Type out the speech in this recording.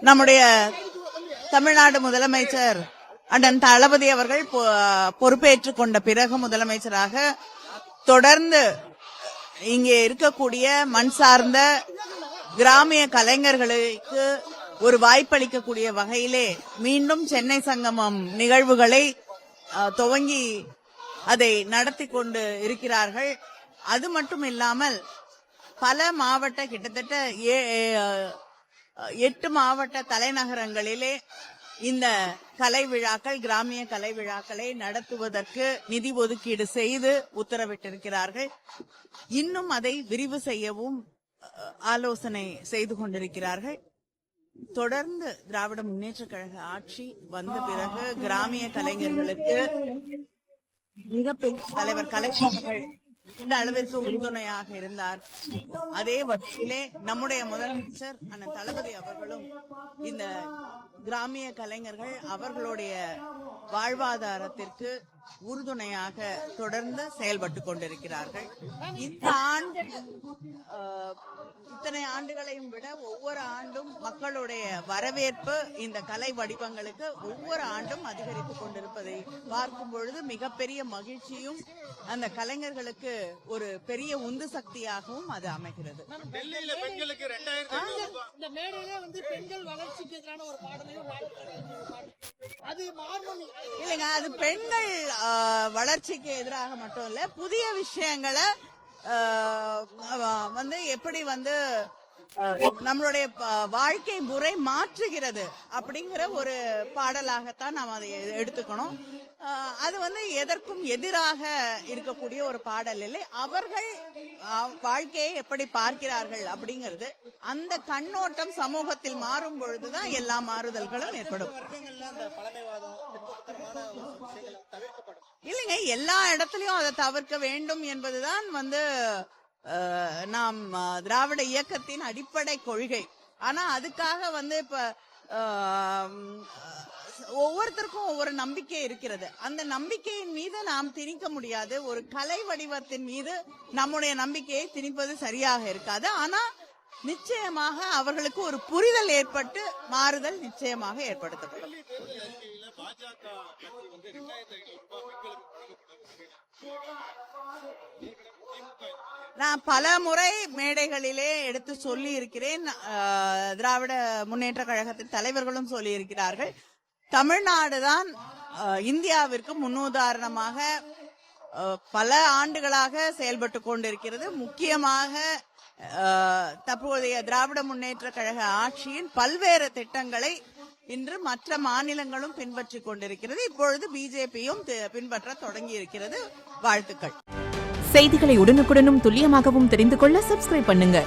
நம்முடைய தமிழ்நாடு முதலமைச்சர் அண்ணன் தளபதி அவர்கள் பொறுப்பேற்றுக் கொண்ட பிறகு முதலமைச்சராக தொடர்ந்து இங்கே இருக்கக்கூடிய மண் சார்ந்த கிராமிய கலைஞர்களுக்கு ஒரு வாய்ப்பளிக்கக்கூடிய வகையிலே மீண்டும் சென்னை சங்கமம் நிகழ்வுகளை துவங்கி அதை நடத்தி கொண்டு இருக்கிறார்கள். அது மட்டும் இல்லாமல் பல மாவட்ட கிட்டத்தட்ட 8 மாவட்ட தலைநகரங்களிலே இந்த கலை விழாக்கள் கிராமிய கலை விழாக்களை நடத்துவதற்கு நிதி ஒதுக்கீடு செய்து உத்தரவிட்டிருக்கிறார்கள். இன்னும் அதை விரிவு செய்யவும் ஆலோசனை செய்து கொண்டிருக்கிறார்கள். தொடர்ந்து திராவிட முன்னேற்ற கழக ஆட்சி வந்த பிறகு கிராமிய கலைஞர்களுக்கு மிகப்பெரிய தலைவர் கலைஞர்கள் இந்த அளவிற்கு உறுதுணையாக இருந்தார். அதே வகையிலே நம்முடைய முதலமைச்சர் அண்ணன் தளபதி அவர்களும் இந்த கிராமிய கலைஞர்கள் அவர்களுடைய வாழ்வாதாரத்திற்கு உறுதுணையாக தொடர்ந்து செயல்பட்டு கொண்டிருக்கிறார்கள். இத்தனை ஆண்டுகளையும் விட ஒவ்வொரு ஆண்டும் மக்களுடைய வரவேற்பு இந்த கலை வடிவங்களுக்கு ஒவ்வொரு ஆண்டும் அதிகரித்துக் கொண்டிருப்பதை பார்க்கும் பொழுது மிகப்பெரிய மகிழ்ச்சியும் அந்த கலைஞர்களுக்கு ஒரு பெரிய உந்து சக்தியாகவும் அது அமைகிறது. இல்லைங்க, அது பெண்கள் வளர்ச்சிக்கு எதிராக மட்டும் இல்ல, புதிய விஷயங்களை எப்படி நம்மளுடைய வாழ்க்கை முறை மாற்றுகிறது அப்படிங்கிற ஒரு பாடலாகத்தான் நாம் அதை எடுத்துக்கணும். அது எதற்கும் எதிராக இருக்கக்கூடிய ஒரு பாடல் இல்லை. அவர்கள் வாழ்க்கையை எப்படி பார்க்கிறார்கள் அப்படிங்கிறது, அந்த கண்ணோட்டம் சமூகத்தில் மாறும் பொழுதுதான் எல்லா மாறுதல்களும் ஏற்படும். இல்லைங்க, எல்லா இடத்துலயும் அதை தவிர்க்க வேண்டும் என்பதுதான் நாம் திராவிட இயக்கத்தின் அடிப்படை கொள்கை. ஆனா அதுக்காக இப்ப ஒவ்வொருத்தருக்கும் ஒவ்வொரு நம்பிக்கை இருக்கிறது. அந்த நம்பிக்கையின் மீது நாம் திணிக்க முடியாது. ஒரு கலை வடிவத்தின் மீது நம்முடைய நம்பிக்கையை திணிப்பது சரியாக இருக்காது. ஆனா நிச்சயமாக அவர்களுக்கு ஒரு புரிதல் ஏற்பட்டு மாறுதல் நிச்சயமாக ஏற்படுத்தப்படும். நான் பல முறை மேடைகளிலே எடுத்து சொல்லி இருக்கிறேன். திராவிட முன்னேற்ற கழகத்தின் தலைவர்களும் சொல்லி இருக்கிறார்கள். தமிழ்நாடுதான் இந்தியாவிற்கு முன்னுதாரணமாக பல ஆண்டுகளாக செயல்பட்டு கொண்டிருக்கிறது. முக்கியமாக தற்போதைய திராவிட முன்னேற்ற கழக ஆட்சியின் பல்வேறு திட்டங்களை இன்று மற்ற மாநிலங்களும் பின்பற்றிக் கொண்டிருக்கிறது. இப்பொழுது பிஜேபியும் பின்பற்ற தொடங்கி இருக்கிறது. வாழ்த்துக்கள். செய்திகளை உடனுக்குடனும் துல்லியமாகவும் தெரிந்து கொள்ள சப்ஸ்கிரைப் பண்ணுங்க.